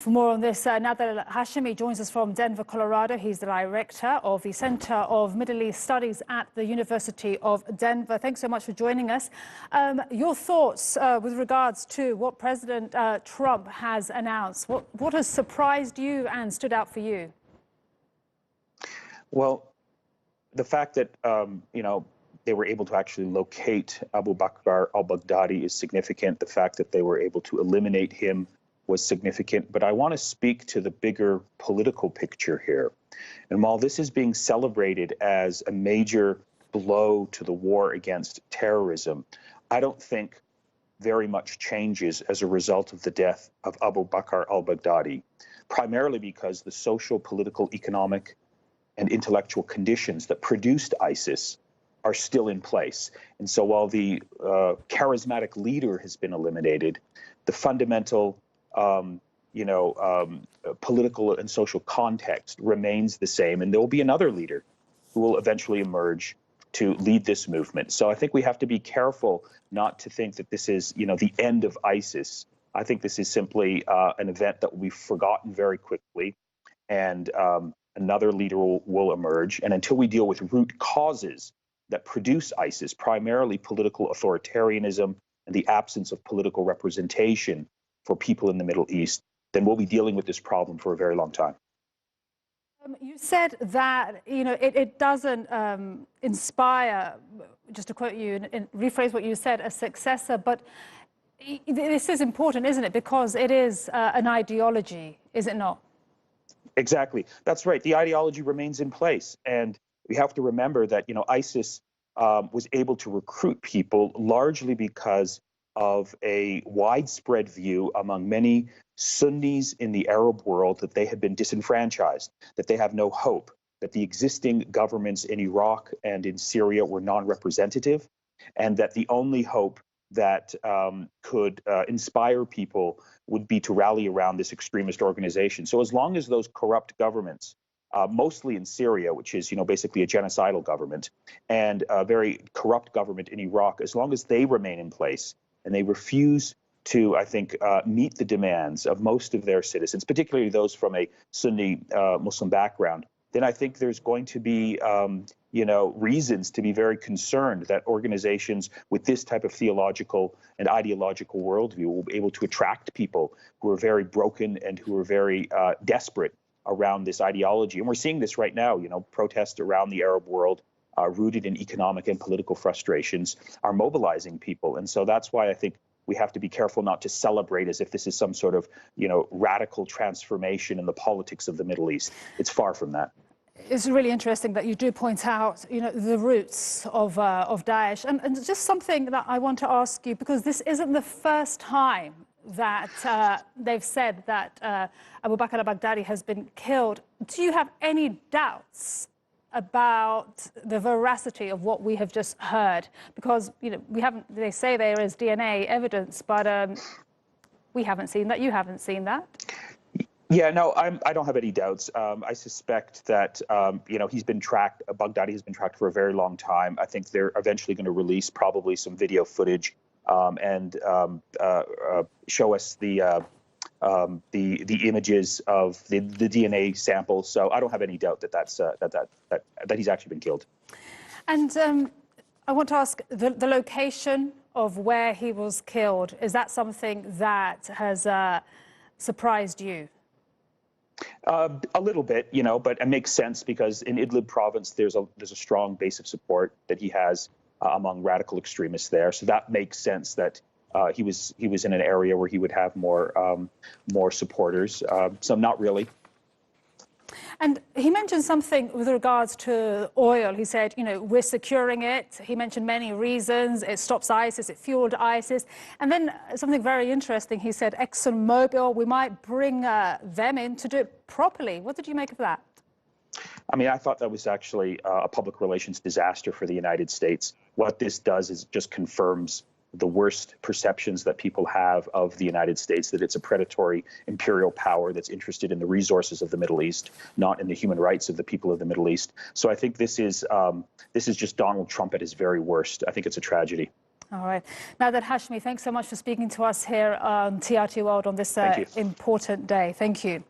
For more on this, Nader Hashemi joins us from Denver, Colorado. He's the director of the Center of Middle East Studies at the University of Denver. Thanks so much for joining us. Your thoughts with regards to what President Trump has announced. What has surprised you and stood out for you? Well, the fact that, they were able to actually locate Abū Bakr al-Baghdadi is significant. The fact that they were able to eliminate him was significant. But I want to speak to the bigger political picture here. And while this is being celebrated as a major blow to the war against terrorism, I don't think very much changes as a result of the death of Abū Bakr al-Baghdadi, primarily because the social, political, economic, and intellectual conditions that produced ISIS are still in place. And so while the charismatic leader has been eliminated, the fundamental political and social context remains the same, and there will be another leader who will eventually emerge to lead this movement. So I think we have to be careful not to think that this is, the end of ISIS. I think this is simply an event that will be forgotten very quickly, and another leader will emerge. And until we deal with root causes that produce ISIS, primarily political authoritarianism and the absence of political representation for people in the Middle East, then we'll be dealing with this problem for a very long time. You said that, it doesn't inspire, just to quote you and rephrase what you said, a successor, but this is important, isn't it? Because it is an ideology, is it not? Exactly. That's right. The ideology remains in place. And we have to remember that, ISIS was able to recruit people largely because of a widespread view among many Sunnis in the Arab world that they had been disenfranchised, that they have no hope, that the existing governments in Iraq and in Syria were non-representative, and that the only hope that could inspire people would be to rally around this extremist organization. So as long as those corrupt governments, mostly in Syria, which is, basically a genocidal government, and a very corrupt government in Iraq, as long as they remain in place and they refuse to, I think, meet the demands of most of their citizens, particularly those from a Sunni Muslim background, then I think there's going to be, reasons to be very concerned that organizations with this type of theological and ideological worldview will be able to attract people who are very broken and who are very desperate around this ideology. And we're seeing this right now, protests around the Arab world rooted in economic and political frustrations are mobilizing people. And so that's why I think we have to be careful not to celebrate as if this is some sort of, radical transformation in the politics of the Middle East. It's far from that. It's really interesting that you do point out, the roots of Daesh. And just something that I want to ask you, because this isn't the first time that they've said that Abū Bakr al-Baghdadi has been killed. Do you have any doubts about the veracity of what we have just heard? Because, they say there is DNA evidence, but we haven't seen that. You haven't seen that. Yeah, no, I don't have any doubts. I suspect that, he's been tracked, Baghdadi has been tracked for a very long time. I think they're eventually going to release probably some video footage and show us the images of the DNA sample. So I don't have any doubt that that he's actually been killed. And I want to ask the location of where he was killed. Is that something that has surprised you? A little bit, but it makes sense because in Idlib province, there's a strong base of support that he has among radical extremists there. So that makes sense that he was in an area where he would have more supporters. Some not really. And he mentioned something with regards to oil. He said, we're securing it. He mentioned many reasons. It stops ISIS, it fueled ISIS. And then something very interesting, he said, ExxonMobil, we might bring them in to do it properly. What did you make of that? I mean, I thought that was actually a public relations disaster for the United States. What this does is just confirms the worst perceptions that people have of the United States, that it's a predatory imperial power that's interested in the resources of the Middle East, not in the human rights of the people of the Middle East. So I think this is just Donald Trump at his very worst. I think it's a tragedy. All right. Nader Hashemi, thanks so much for speaking to us here on TRT World on this important day. Thank you.